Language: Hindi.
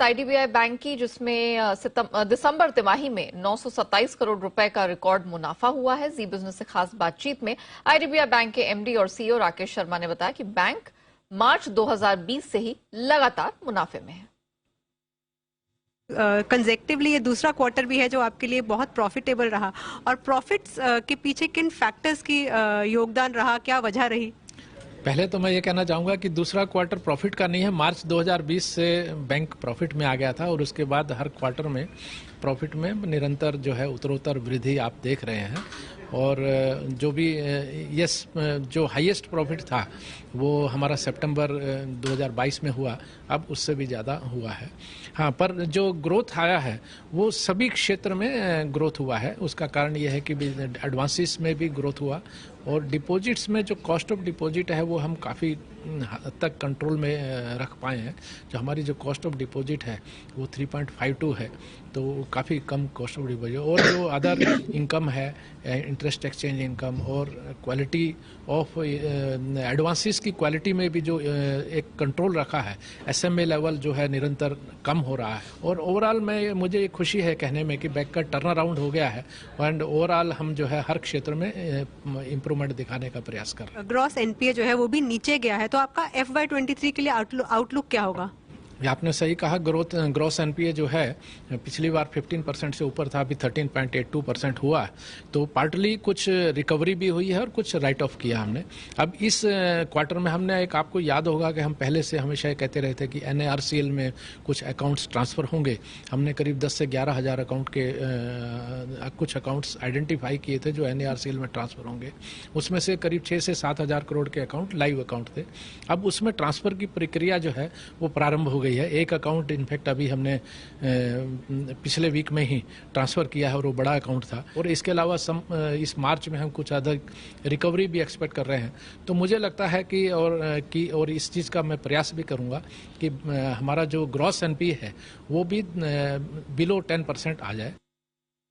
आईडीबीआई बैंक की, जिसमें दिसंबर तिमाही में 927 करोड़ रुपए का रिकॉर्ड मुनाफा हुआ है। जी बिजनेस से खास बातचीत में आईडीबीआई बैंक के एमडी और सीईओ राकेश शर्मा ने बताया कि बैंक मार्च 2020 से ही लगातार मुनाफे में है। कंजेक्टिवली ये दूसरा क्वार्टर भी है जो आपके लिए बहुत प्रॉफिटेबल रहा, और प्रॉफिट्स के पीछे किन फैक्टर्स की योगदान रहा, क्या वजह रही? पहले तो मैं ये कहना चाहूँगा कि दूसरा क्वार्टर प्रॉफिट का नहीं है। मार्च 2020 से बैंक प्रॉफिट में आ गया था और उसके बाद हर क्वार्टर में प्रॉफिट में निरंतर जो है उत्तरोत्तर वृद्धि आप देख रहे हैं। और जो भी जो हाईएस्ट प्रॉफिट था वो हमारा सितंबर 2022 में हुआ, अब उससे भी ज़्यादा हुआ है। हाँ, पर जो ग्रोथ आया है वो सभी क्षेत्र में ग्रोथ हुआ है। उसका कारण ये है कि एडवांसेस में भी ग्रोथ हुआ और डिपॉजिट्स में जो कॉस्ट ऑफ डिपॉजिट है वो हम काफ़ी हद तक कंट्रोल में रख पाए हैं। जो हमारी जो कॉस्ट ऑफ डिपॉजिट है वो 3.52 है, तो काफ़ी कम कॉस्ट ऑफ डिपॉजिट। और जो अदर इनकम है, इंटरेस्ट एक्सचेंज इनकम और क्वालिटी ऑफ एडवांसेस की क्वालिटी में भी जो एक कंट्रोल रखा है, एसएमए लेवल जो है निरंतर कम हो रहा है। और ओवरऑल में मुझे खुशी है कहने में कि बैंक का टर्न अराउंड हो गया है एंड ओवरऑल हम जो है हर क्षेत्र में इम्प्रूवमेंट दिखाने का प्रयास कर रहे हैं। ग्रॉस एनपीए जो है वो भी नीचे गया है, तो आपका FY23 के लिए आउटलुक क्या होगा? आपने सही कहा, ग्रॉस एनपीए जो है पिछली बार 15% से ऊपर था, अभी 13.82% हुआ। तो पार्टली कुछ रिकवरी भी हुई है और कुछ राइट ऑफ किया हमने। अब इस क्वार्टर में हमने आपको याद होगा कि हम पहले से हमेशा कहते रहे थे कि NARCL में कुछ अकाउंट्स ट्रांसफ़र होंगे। हमने करीब 10 से 11 हज़ार अकाउंट के कुछ अकाउंट्स आइडेंटिफाई किए थे जो NARCL में ट्रांसफ़र होंगे। उसमें से करीब 6 से 7 हज़ार करोड़ के अकाउंट लाइव अकाउंट थे। अब उसमें ट्रांसफ़र की प्रक्रिया जो है वो प्रारंभ हो गई है। एक अकाउंट इनफैक्ट अभी हमने पिछले वीक में ही ट्रांसफ़र किया है और वो बड़ा अकाउंट था। और इसके अलावा इस मार्च में हम कुछ अधिक रिकवरी भी एक्सपेक्ट कर रहे हैं। तो मुझे लगता है कि और इस चीज़ का मैं प्रयास भी करूंगा कि हमारा जो ग्रॉस एनपीए है वो भी बिलो 10% आ जाए।